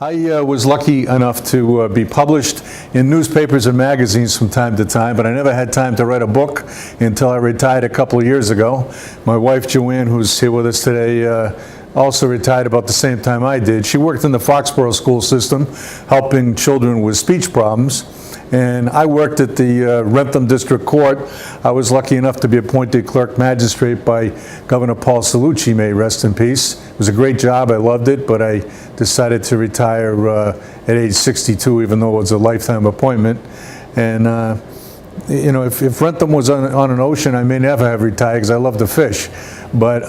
I was lucky enough to be published in newspapers and magazines from time to time, but I never had time to write a book until I retired a couple of years ago. My wife, Joanne, who's here with us today, also retired about the same time I did. She worked in the Foxborough school system, helping children with speech problems. And I worked at the Wrentham District Court. I was lucky enough to be appointed clerk magistrate by Governor Paul Cellucci, may he rest in peace. It was a great job, I loved it, but I decided to retire at age 62, even though it was a lifetime appointment. And you know, if Wrentham was on an ocean, I may never have retired because I love to fish. But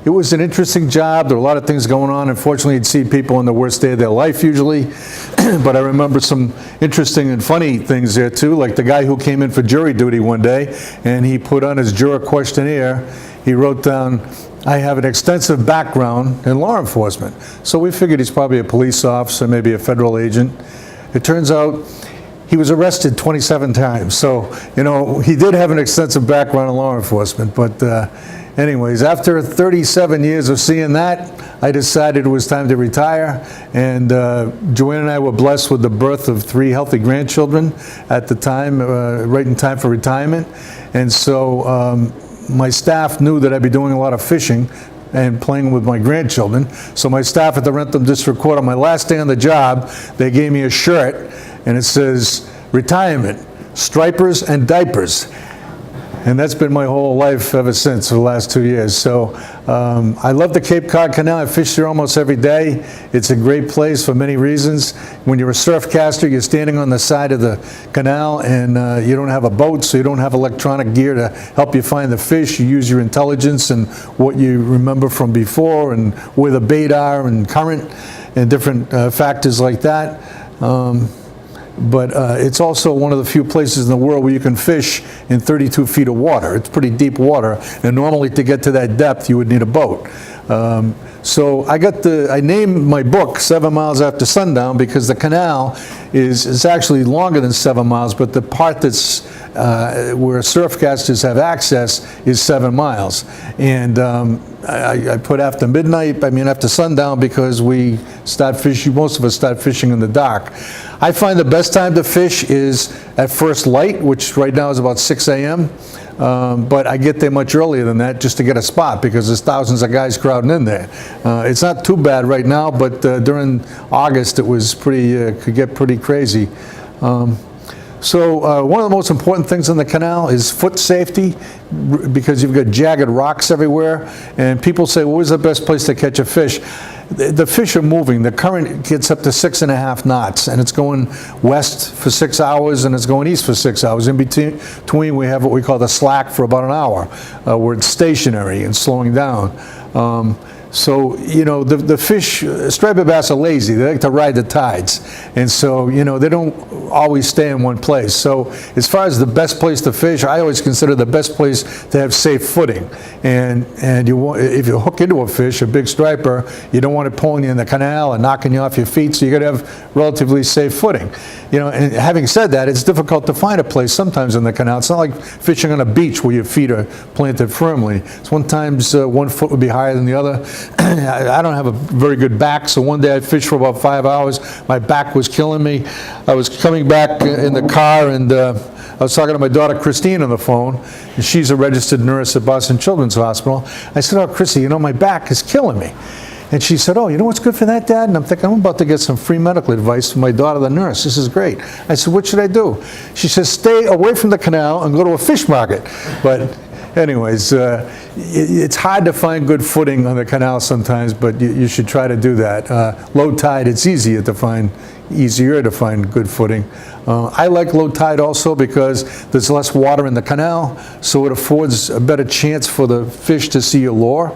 it was an interesting job. There were a lot of things going on. Unfortunately, you'd see people on the worst day of their life usually. But I remember some interesting and funny things there too, like the guy who came in for jury duty one day and he put on his juror questionnaire, he wrote down, "I have an extensive background in law enforcement." So we figured he's probably a police officer, maybe a federal agent. It turns out he was arrested 27 times. So, you know, he did have an extensive background in law enforcement. But anyways, after 37 years of seeing that, I decided it was time to retire. And Joanne and I were blessed with the birth of 3 healthy grandchildren at the time, right in time for retirement. And so my staff knew that I'd be doing a lot of fishing and playing with my grandchildren. So my staff at the Wrentham District Court, on my last day on the job, they gave me a shirt and it says, "Retirement, stripers and diapers." And that's been my whole life ever since, for the last 2 years. So I love the Cape Cod Canal. I fish there almost every day. It's a great place for many reasons. When you're a surf caster, you're standing on the side of the canal and you don't have a boat, so you don't have electronic gear to help you find the fish. You use your intelligence and what you remember from before and where the bait are and current and different factors like that. But it's also one of the few places in the world where you can fish in 32 feet of water. It's pretty deep water, and normally to get to that depth you would need a boat. So I named my book 7 Miles After Sundown because the canal is actually longer than 7 miles, but the part that's where surfcasters have access is 7 miles. And I put after midnight, after sundown, because we start fishing, most of us start fishing in the dark. I find the best time to fish is at first light, which right now is about 6 a.m. But I get there much earlier than that just to get a spot because there's thousands of guys crowding in there. It's not too bad right now, but during August it was could get pretty crazy. So one of the most important things in the canal is foot safety, because you've got jagged rocks everywhere, and people say, well, where's the best place to catch a fish? The fish are moving. The current gets up to 6.5 knots, and it's going west for 6 hours, and it's going east for 6 hours. In between, we have what we call the slack for about an hour, where it's stationary and slowing down. So, you know, the fish, striped bass are lazy. They like to ride the tides. And so, you know, they don't always stay in one place. So as far as the best place to fish, I always consider the best place to have safe footing. And if you hook into a fish, a big striper, you don't want it pulling you in the canal and knocking you off your feet. So you got to have relatively safe footing. You know, and having said that, it's difficult to find a place sometimes in the canal. It's not like fishing on a beach where your feet are planted firmly. Sometimes one foot would be higher than the other. I don't have a very good back, so one day I fished for about 5 hours. My back was killing me. I was coming back in the car, and I was talking to my daughter Christine on the phone, and she's a registered nurse at Boston Children's Hospital. I said, "Oh, Chrissy, you know, my back is killing me." And she said, "Oh, you know what's good for that, Dad?" And I'm thinking, I'm about to get some free medical advice from my daughter, the nurse. This is great. I said, "What should I do?" She says, "Stay away from the canal and go to a fish market." But anyways, it's hard to find good footing on the canal sometimes, but you should try to do that. Low tide, it's easier to find good footing. I like low tide also because there's less water in the canal, so it affords a better chance for the fish to see your lure.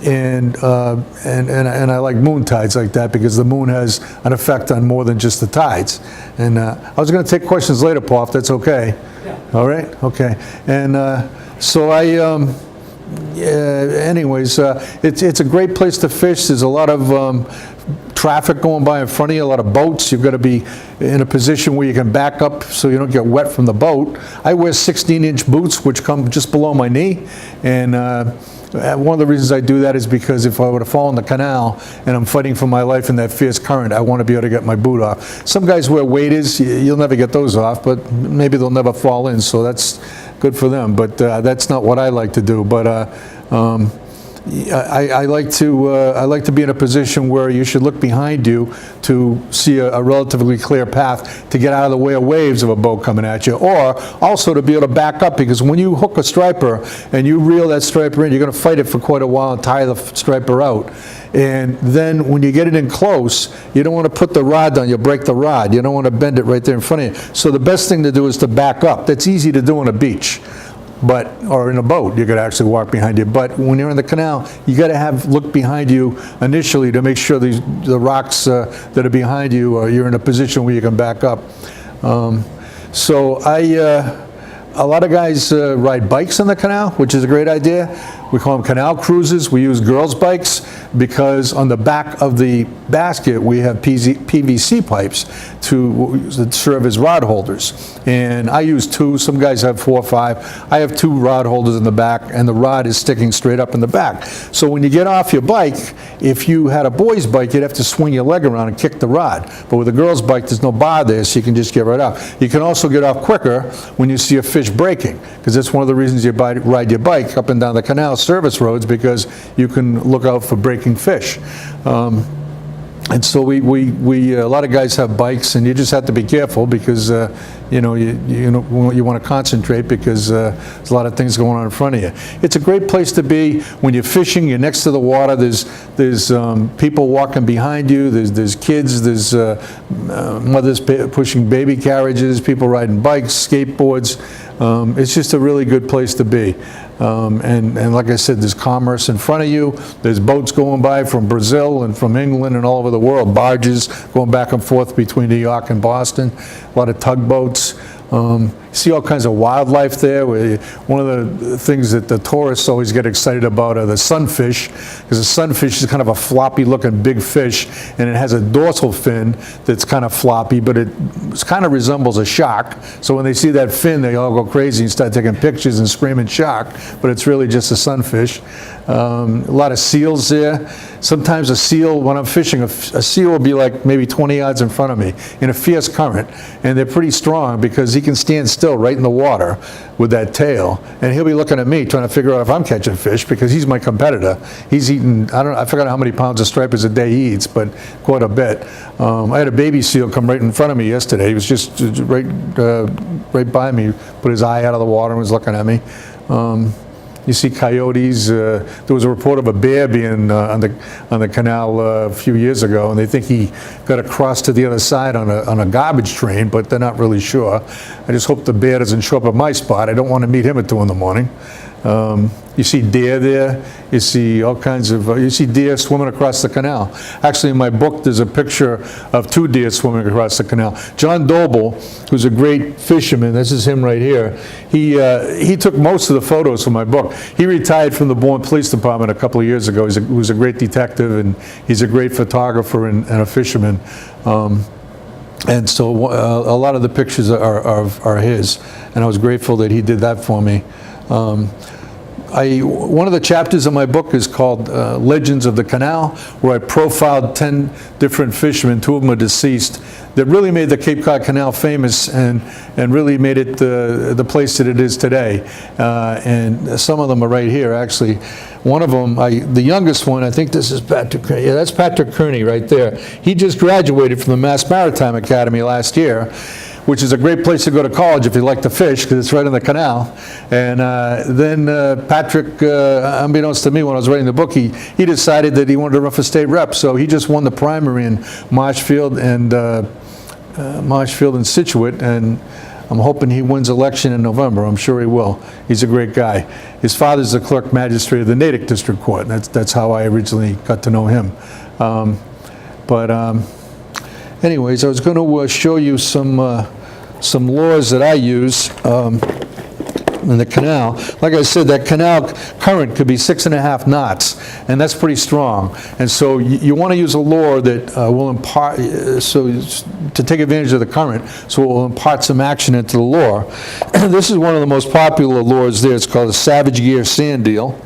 And I like moon tides like that because the moon has an effect on more than just the tides. And I was going to take questions later, Paul, if that's okay. Yeah. All right? Okay. And so anyways, it's a great place to fish. There's a lot of traffic going by in front of you, a lot of boats. You've got to be in a position where you can back up so you don't get wet from the boat. I wear 16-inch boots, which come just below my knee, and One of the reasons I do that is because if I were to fall in the canal and I'm fighting for my life in that fierce current, I want to be able to get my boot off. Some guys wear waders, you'll never get those off, but maybe they'll never fall in, so that's good for them. But that's not what I like to do. But I like to be in a position where you should look behind you to see a relatively clear path to get out of the way of waves of a boat coming at you, or also to be able to back up, because when you hook a striper and you reel that striper in, you're going to fight it for quite a while and tire the striper out. And then when you get it in close, you don't want to put the rod down, you'll break the rod. You don't want to bend it right there in front of you. So the best thing to do is to back up. That's easy to do on a beach. Or in a boat, you could actually walk behind you. But when you're in the canal, you got to look behind you initially to make sure the rocks that are behind you, you're in a position where you can back up. A lot of guys ride bikes in the canal, which is a great idea. We call them Canal Cruises. We use girls' bikes because on the back of the basket we have PVC pipes that serve as rod holders. And I use 2. Some guys have 4 or 5. I have 2 rod holders in the back, and the rod is sticking straight up in the back. So when you get off your bike, if you had a boy's bike, you'd have to swing your leg around and kick the rod. But with a girl's bike, there's no bar there, so you can just get right off. You can also get off quicker when you see a fish breaking, because that's one of the reasons you ride your bike up and down the canal service roads, because you can look out for breaking fish. And so a lot of guys have bikes, and you just have to be careful because you want to concentrate because there's a lot of things going on in front of you. It's a great place to be when you're fishing. You're next to the water. There's people walking behind you. There's kids. There's mothers pushing baby carriages. People riding bikes, skateboards. It's just a really good place to be. And like I said, there's commerce in front of you. There's boats going by from Brazil and from England and all over the world, barges going back and forth between New York and Boston, a lot of tugboats. You see all kinds of wildlife there. One of the things that the tourists always get excited about are the sunfish, because the sunfish is kind of a floppy looking big fish, and it has a dorsal fin that's kind of floppy, but it kind of resembles a shark. So when they see that fin, they all go crazy and start taking pictures and screaming shark, but it's really just a sunfish. A lot of seals there. Sometimes a seal, when I'm fishing, a seal will be like maybe 20 yards in front of me in a fierce current, and they're pretty strong because he can stand still right in the water with that tail, and he'll be looking at me trying to figure out if I'm catching fish, because he's my competitor. He's eating, I forgot how many pounds of stripers a day he eats, but quite a bit. I had a baby seal come right in front of me yesterday. He was just right by me, put his eye out of the water and was looking at me. You see coyotes. There was a report of a bear being on the canal a few years ago, and they think he got across to the other side on a garbage train, but they're not really sure. I just hope the bear doesn't show up at my spot. I don't want to meet him at 2 in the morning. You see deer there. You see all kinds of, you see deer swimming across the canal. Actually, in my book, there's a picture of 2 deer swimming across the canal. John Doble, who's a great fisherman, this is him right here, he took most of the photos for my book. He retired from the Bourne Police Department a couple of years ago. He was a great detective, and he's a great photographer and a fisherman. And so a lot of the pictures are his, and I was grateful that he did that for me. One of the chapters of my book is called Legends of the Canal, where I profiled 10 different fishermen, 2 of them are deceased, that really made the Cape Cod Canal famous and really made it the place that it is today. And some of them are right here, actually. One of them, the youngest one, I think this is Patrick. Yeah, that's Patrick Kearney right there. He just graduated from the Mass Maritime Academy last year, which is a great place to go to college if you like to fish, because it's right in the canal. And then Patrick, unbeknownst to me when I was writing the book, he decided that he wanted to run for state rep. So he just won the primary in Marshfield and Scituate, and I'm hoping he wins election in November. I'm sure he will. He's a great guy. His father's the clerk magistrate of the Natick District Court. That's how I originally got to know him. Anyways, I was going to show you some lures that I use in the canal. Like I said, that canal current could be 6.5 knots, and that's pretty strong. And so you want to use a lure that will impart, to take advantage of the current, so it will impart some action into the lure. This is one of the most popular lures there. It's called a Savage Gear Sand Eel.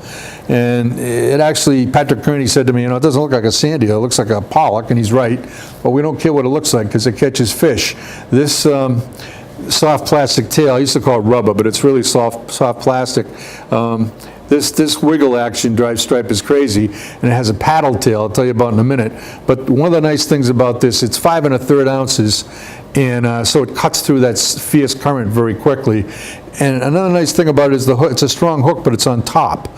And it actually, Patrick Kearney said to me, it doesn't look like a sand eel, it looks like a pollock, and he's right. But we don't care what it looks like because it catches fish. This soft plastic tail, I used to call it rubber, but it's really soft plastic. This wiggle action drives stripers crazy, and it has a paddle tail I'll tell you about in a minute. But one of the nice things about this, it's 5 1/3 ounces, and so it cuts through that fierce current very quickly. And another nice thing about it is the hook. It's a strong hook, but it's on top.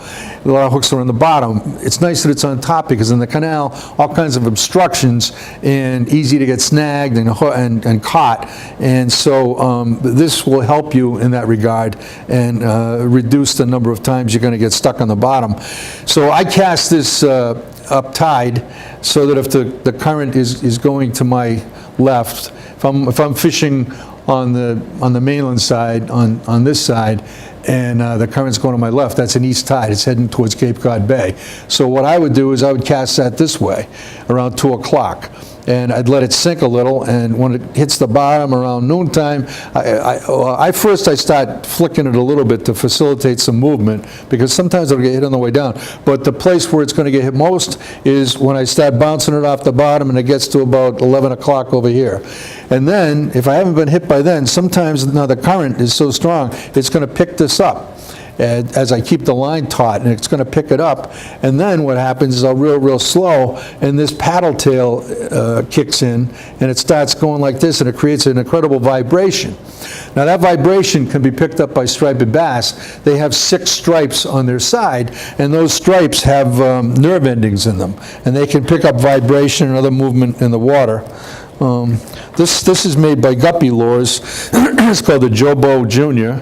A lot of hooks are on the bottom. It's nice that it's on top because in the canal, all kinds of obstructions and easy to get snagged and caught. And so this will help you in that regard and reduce the number of times you're going to get stuck on the bottom. So I cast this up tide so that if the current is going to my left, if I'm fishing on the mainland side, on this side, and the current's going to my left, that's an east tide. It's heading towards Cape Cod Bay. So what I would do is I would cast that this way, around 2 o'clock. And I'd let it sink a little, and when it hits the bottom around noontime, I start flicking it a little bit to facilitate some movement, because sometimes it'll get hit on the way down. But the place where it's going to get hit most is when I start bouncing it off the bottom and it gets to about 11 o'clock over here. And then, if I haven't been hit by then, sometimes now the current is so strong, it's going to pick this up as I keep the line taut, and it's going to pick it up. And then what happens is I'll reel real slow, and this paddle tail kicks in, and it starts going like this, and it creates an incredible vibration. Now that vibration can be picked up by striped bass. They have 6 stripes on their side, and those stripes have nerve endings in them, and they can pick up vibration and other movement in the water. This is made by Guppy Lures. It's called the Jobo Jr.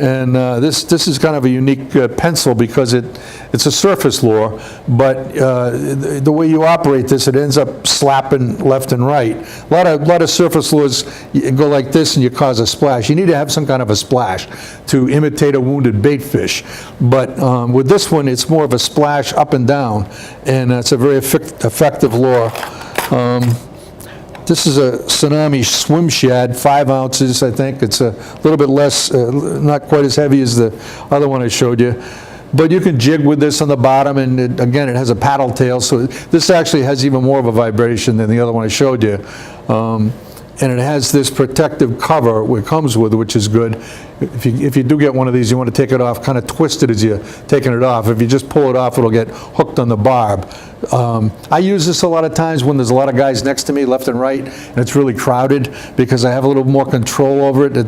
And this is kind of a unique pencil because it's a surface lure, but the way you operate this, it ends up slapping left and right. A lot of surface lures, you go like this and you cause a splash. You need to have some kind of a splash to imitate a wounded bait fish. But with this one, it's more of a splash up and down, and it's a very effective lure. This is a Tsunami Swim Shad, 5 ounces, I think. It's a little bit less, not quite as heavy as the other one I showed you. But you can jig with this on the bottom, and again, it has a paddle tail, so this actually has even more of a vibration than the other one I showed you. And it has this protective cover it comes with, which is good. If you do get one of these, you want to take it off, kind of twist it as you're taking it off. If you just pull it off, it'll get hooked on the barb. I use this a lot of times when there's a lot of guys next to me, left and right, and it's really crowded, because I have a little more control over it. It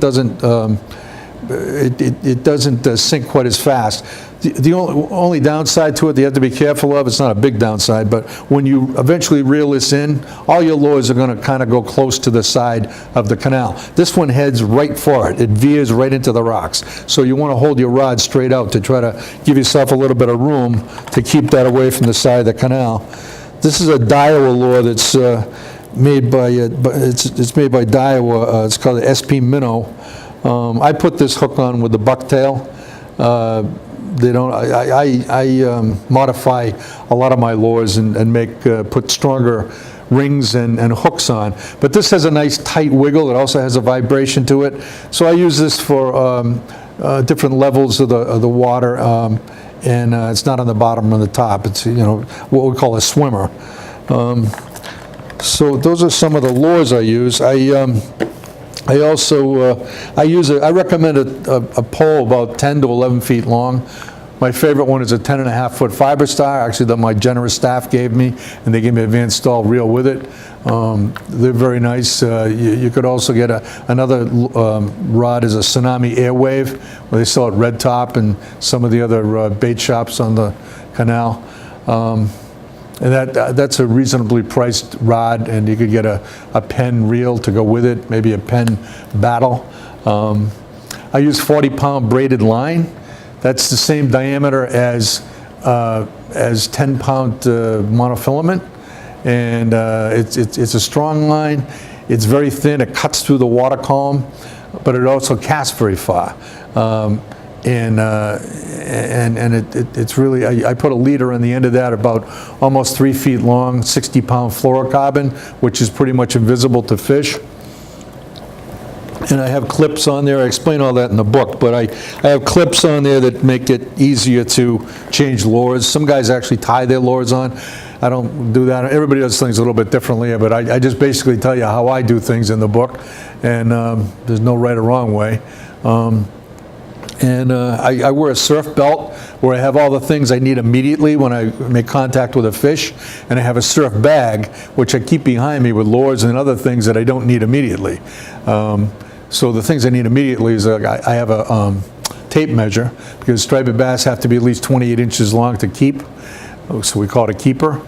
doesn't sink quite as fast. The only downside to it that you have to be careful of, it's not a big downside, but when you eventually reel this in, all your lures are going to kind of go close to the side of the canal. This one heads right for it. It veers right into the rocks. So you want to hold your rod straight out to try to give yourself a little bit of room to keep that away from the side of the canal. This is a Daiwa lure that's made by it's made by Daiwa. It's called the Sp Minnow. I put this hook on with the bucktail. I modify a lot of my lures and put stronger rings and hooks on. But this has a nice tight wiggle. It also has a vibration to it. So I use this for different levels of the water, and it's not on the bottom or the top. It's what we call a swimmer. So those are some of the lures I use. I recommend a pole about 10 to 11 feet long. My favorite one is a 10.5-foot fiber star, actually, that my generous staff gave me, and they gave me a Van Staal reel with it. They're very nice. You could also get another rod is a Tsunami Airwave, where they sell at Red Top and some of the other bait shops on the canal. And that's a reasonably priced rod, and you could get a Penn reel to go with it, maybe a Penn battle. I use 40-pound braided line. That's the same diameter as 10-pound monofilament, and it's a strong line. It's very thin. It cuts through the water column, but it also casts very far. It's really, I put a leader on the end of that, about almost 3 feet long, 60-pound fluorocarbon, which is pretty much invisible to fish. And I have clips on there. I explain all that in the book, but I have clips on there that make it easier to change lures. Some guys actually tie their lures on. I don't do that. Everybody does things a little bit differently, but I just basically tell you how I do things in the book, and there's no right or wrong way. I wear a surf belt where I have all the things I need immediately when I make contact with a fish, and I have a surf bag which I keep behind me with lures and other things that I don't need immediately. So the things I need immediately is I have a tape measure, because striped bass have to be at least 28 inches long to keep, so we call it a keeper.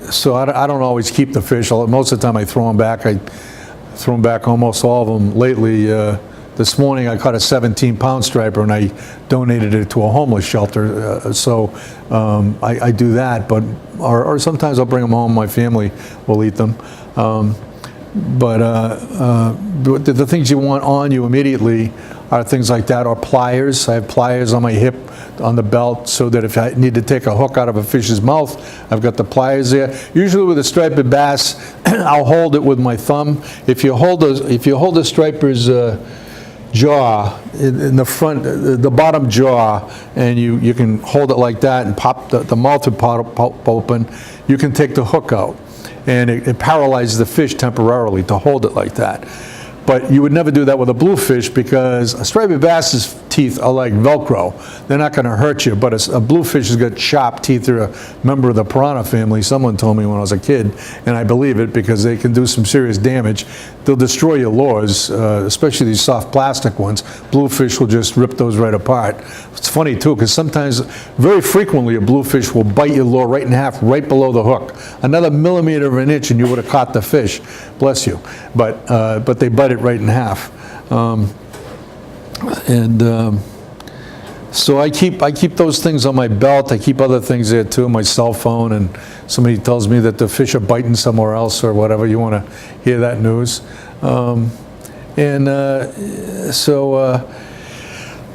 So I don't always keep the fish. Most of the time I throw them back. I throw them back almost all of them lately. This morning I caught a 17-pound striper and I donated it to a homeless shelter. I do that, but or sometimes I'll bring them home. My family will eat them. The things you want on you immediately are things like that, or pliers. I have pliers on my hip, on the belt, so that if I need to take a hook out of a fish's mouth, I've got the pliers there. Usually with a striped bass, I'll hold it with my thumb. If you hold a striper's jaw in the front, the bottom jaw, and you can hold it like that and pop the mouth would pop open, you can take the hook out, and it paralyzes the fish temporarily to hold it like that. But you would never do that with a bluefish, because a striped bass's teeth are like Velcro. They're not going to hurt you, but a bluefish has got sharp teeth. They're a member of the piranha family. Someone told me when I was a kid, and I believe it, because they can do some serious damage. They'll destroy your lures, especially these soft plastic ones. Bluefish will just rip those right apart. It's funny too, because sometimes, very frequently, a bluefish will bite your lure right in half, right below the hook. Another millimeter of an inch and you would have caught the fish. Bless you. But they bite it right in half. So I keep those things on my belt. I keep other things there too, my cell phone, and somebody tells me that the fish are biting somewhere else or whatever. You want to hear that news.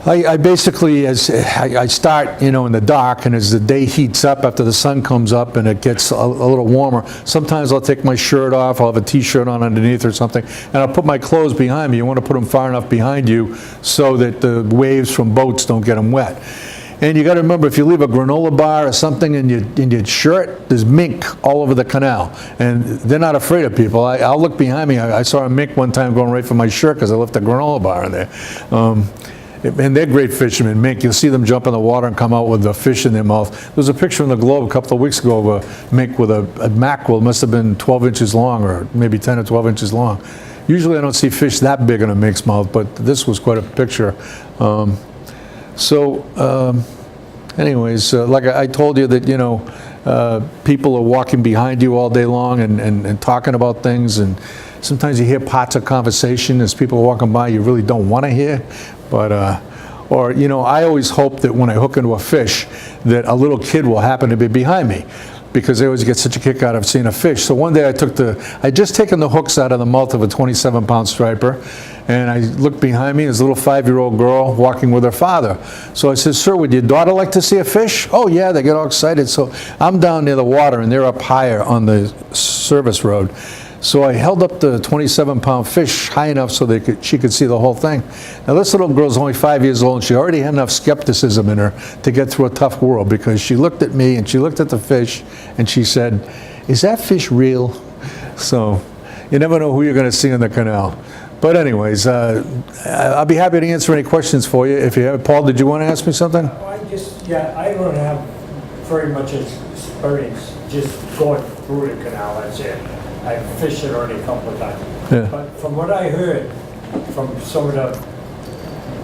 I basically, as I start, in the dark, and as the day heats up after the sun comes up and it gets a little warmer, sometimes I'll take my shirt off, I'll have a t-shirt on underneath or something, and I'll put my clothes behind me. You want to put them far enough behind you so that the waves from boats don't get them wet. And you got to remember, if you leave a granola bar or something in your shirt, there's mink all over the canal, and they're not afraid of people. I'll look behind me. I saw a mink one time going right for my shirt because I left a granola bar in there. And they're great fishermen, mink. You'll see them jump in the water and come out with a fish in their mouth. There was a picture in the Globe a couple of weeks ago of a mink with a mackerel. It must have been 12 inches long, or maybe 10 or 12 inches long. Usually I don't see fish that big in a mink's mouth, but this was quite a picture. Anyways, like I told you that, people are walking behind you all day long and talking about things, and sometimes you hear parts of conversation as people are walking by you really don't want to hear. But, I always hope that when I hook into a fish that a little kid will happen to be behind me, because they always get such a kick out of seeing a fish. So one day I'd just taken the hooks out of the mouth of a 27-pound striper, and I looked behind me, there's a little 5-year-old girl walking with her father. So I said, "Sir, would your daughter like to see a fish?" "Oh yeah," they get all excited. So I'm down near the water and they're up higher on the service road. So I held up the 27-pound fish high enough so she could see the whole thing. Now this little girl's only 5 years old, and she already had enough skepticism in her to get through a tough world, because she looked at me and she looked at the fish and she said, "Is that fish real?" So you never know who you're going to see in the canal. But anyways, I'll be happy to answer any questions for you. If you have, Paul, did you want to ask me something? I don't have very much experience just going through the canal, that's it. I've fished it already a couple of times. Yeah. But from what I heard from some of the,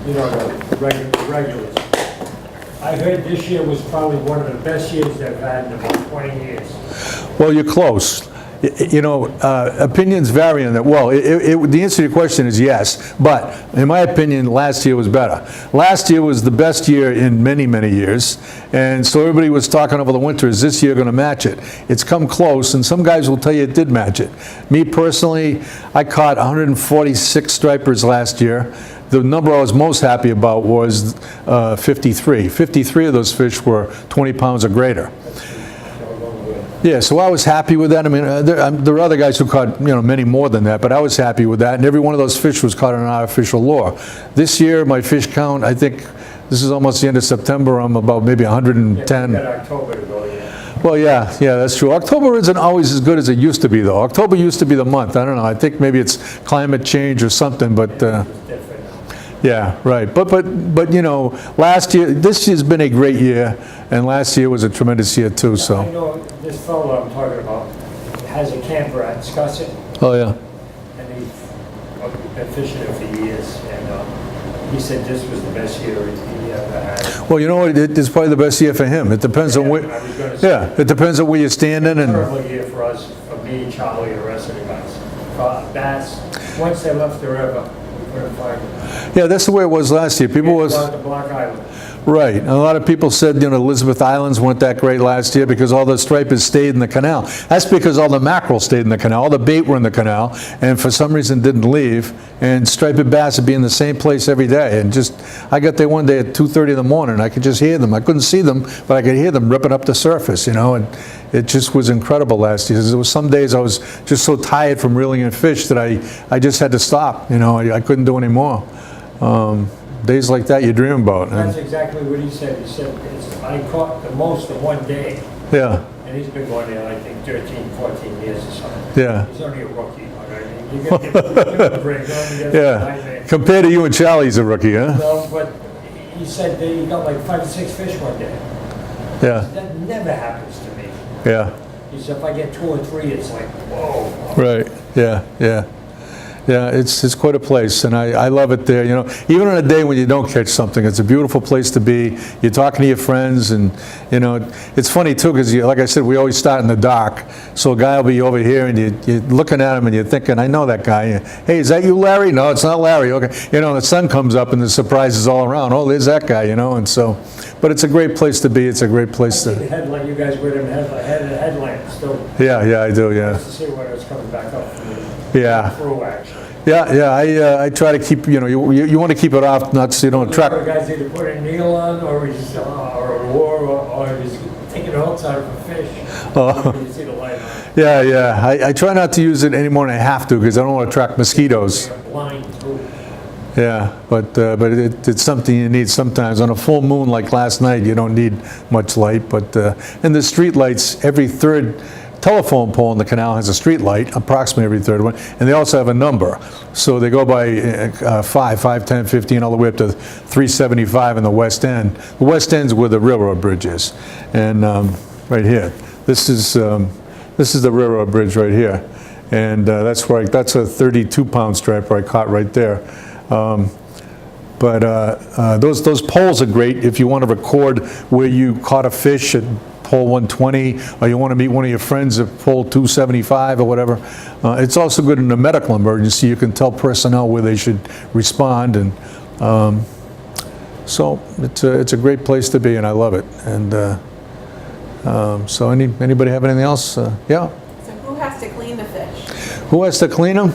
the regulars, I heard this year was probably one of the best years they've had in about 20 years. Well, you're close. Opinions vary on that. Well, the answer to your question is yes, but in my opinion, last year was better. Last year was the best year in many, many years, and so everybody was talking over the winter, is this year going to match it? It's come close, and some guys will tell you it did match it. Me personally, I caught 146 stripers last year. The number I was most happy about was 53. 53 of those fish were 20 pounds or greater. Yeah, so I was happy with that. I mean, there are other guys who caught, many more than that, but I was happy with that. And every one of those fish was caught on an artificial lure. This year, my fish count, I think, this is almost the end of September, I'm about maybe 110. Yeah, we got October to go, yeah. Well, yeah, that's true. October isn't always as good as it used to be, though. October used to be the month. I don't know. I think maybe it's climate change or something, but It's different. yeah, right. But last year, this year's been a great year, and last year was a tremendous year too. I So, know this fellow I'm talking about has a camper at Scussett, oh yeah, and he's been fishing it for years, and he said this was the best year he ever had. well, you know what? It's probably the best year for him. It depends on where. I was gonna say, Yeah, it depends on where you're standing, and terrible year for us, for me, Charlie, and the rest of the guys. Bass, once they left the river, we couldn't find them. yeah, that's the way it was last year. People was. Down to Block Island. Right. And a lot of people said, Elizabeth Islands weren't that great last year because all the stripers stayed in the canal. That's because all the mackerel stayed in the canal, all the bait were in the canal, and for some reason didn't leave. And striped bass would be in the same place every day. And I got there one day at 2:30 in the morning. I could just hear them. I couldn't see them, but I could hear them ripping up the surface, and it just was incredible last year. There was some days I was just so tired from reeling in fish that I just had to stop. I couldn't do any more. Days like that you dream about. That's exactly what he said. He said, I caught the most in one day. Yeah, And he's been going there, I think, 13, 14 years or something. yeah. He's only a rookie. You got to give him a break. Yeah, compared to you and Charlie, he's a rookie, huh? No, but he said that he got like 5 or 6 fish one day. Yeah, That never happens to me. yeah, He said, if I get 2 or 3, it's like, whoa. right, yeah. Yeah, it's quite a place, and I love it there. Even on a day when you don't catch something, it's a beautiful place to be. You're talking to your friends, and it's funny too because, like I said, we always start in the dark. So a guy will be over here, and you're looking at him, and you're thinking, I know that guy. Hey, is that you, Larry? No, it's not Larry. Okay, the sun comes up, and the surprises all around. Oh, there's that guy. And so, but it's a great place to be. It's a great place The to. headline, you guys were in headlamps still. Yeah, I do. Yeah, Just to see when it's coming back up from the yeah. through action. Yeah. I try to keep. You want to keep it off, not so you don't The other attract. guys either put a needle on, or he's or a lure, or he's taking hooks out of a fish. Oh. You see the light on. Yeah. I try not to use it any more than I have to because I don't want to attract mosquitoes. You're blind too. Yeah, but it's something you need sometimes. On a full moon like last night, you don't need much light. But and the street lights, every third telephone pole in the canal has a street light, approximately every third one, and they also have a number. So they go by 5, 10, 15, all the way up to 375 in the West End. The West End's where the railroad bridge is, and right here. This is the railroad bridge right here, and that's a 32-pound striper I caught right there. But those poles are great if you want to record where you caught a fish at pole 120, or you want to meet one of your friends at pole 275 or whatever. It's also good in a medical emergency. You can tell personnel where they should respond, and so it's a great place to be, and I love it. And so anybody have anything else? Yeah. So who has to clean the fish? Who has to clean them?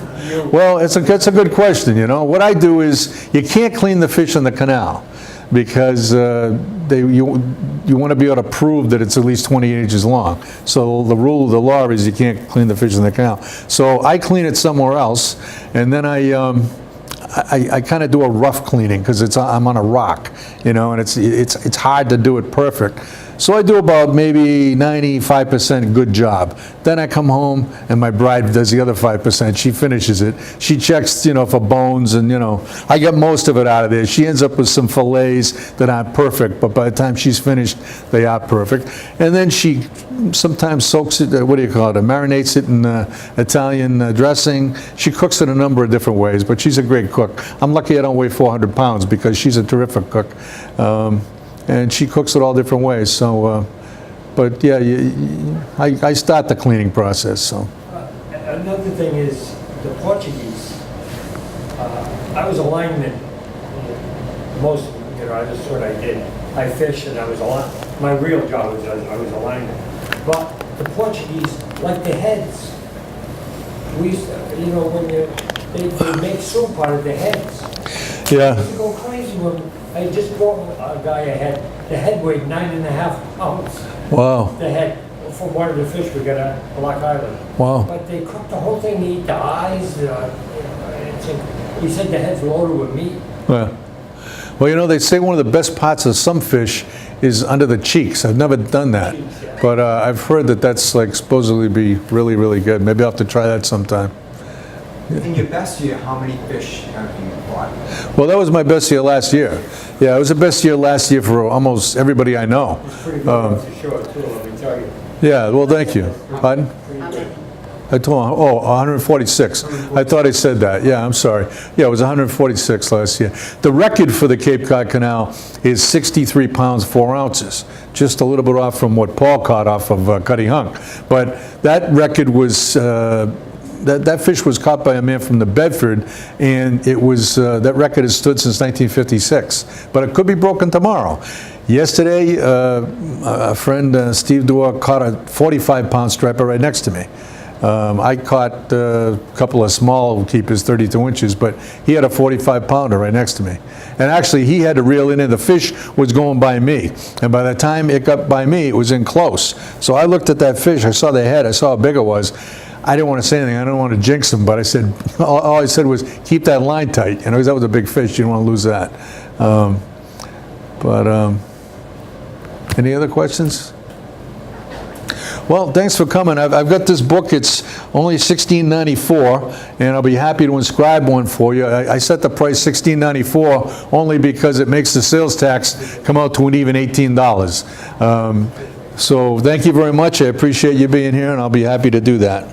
Well, that's a good question. What I do is you can't clean the fish in the canal because you want to be able to prove that it's at least 28 inches long. So the law is you can't clean the fish in the canal. So I clean it somewhere else, and then I kind of do a rough cleaning because I'm on a rock, and it's hard to do it perfect. So I do about maybe 95% good job. Then I come home and my bride does the other 5%. She finishes it. She checks, for bones, and I get most of it out of there. She ends up with some fillets that aren't perfect, but by the time she's finished, they are perfect. And then she sometimes soaks it, marinates it in Italian dressing. She cooks it a number of different ways, but she's a great cook. I'm lucky I don't weigh 400 pounds because she's a terrific cook. And she cooks it all different ways. So, but yeah, I start the cleaning process. So. Another thing is the Portuguese. I was a lineman. Most, that's what I did. I fished and I was a lineman. My real job was I was a lineman. But the Portuguese, like the heads, we used to, when they make soup out of the heads. Yeah. I used to go crazy when I just brought a guy a head. The head weighed 9.5 pounds. Wow. The head from one of the fish we got at Block Island. Wow. But they cooked the whole thing, they eat the eyes, he said the head's loaded with meat. Yeah. Well, you know, they say one of the best parts of some fish is under the cheeks. I've never done that, Cheeks, yeah. but I've heard that that's like supposedly be really, really good. Maybe I'll have to try that sometime. In your best year, how many fish have you caught? Well, that was my best year last year. Yeah, it was the best year last year for almost everybody I know. It's pretty good off the shore too, let me tell you. Yeah, well, thank you. Pardon? Pretty good. I told him, oh, 146. I thought I said that. Yeah, I'm sorry. Yeah, it was 146 last year. The record for the Cape Cod Canal is 63 pounds, 4 ounces. Just a little bit off from what Paul caught off of Cutty Hunk. But that record was, that fish was caught by a man from the Bedford, and it was, that record has stood since 1956. But it could be broken tomorrow. Yesterday, a friend, Steve Dewar, caught a 45-pound striper right next to me. I caught a couple of small keepers, 32 inches, but he had a 45-pounder right next to me. And actually, he had to reel it in. The fish was going by me. And by the time it got by me, it was in close. So I looked at that fish. I saw the head. I saw how big it was. I didn't want to say anything. I didn't want to jinx him, but I said, all I said was, keep that line tight. You know, 'cause that was a big fish. You didn't want to lose that. Any other questions? Well, thanks for coming. I've got this book. It's only $16.94, and I'll be happy to inscribe one for you. I set the price $16.94 only because it makes the sales tax come out to an even $18. So thank you very much. I appreciate you being here, and I'll be happy to do that.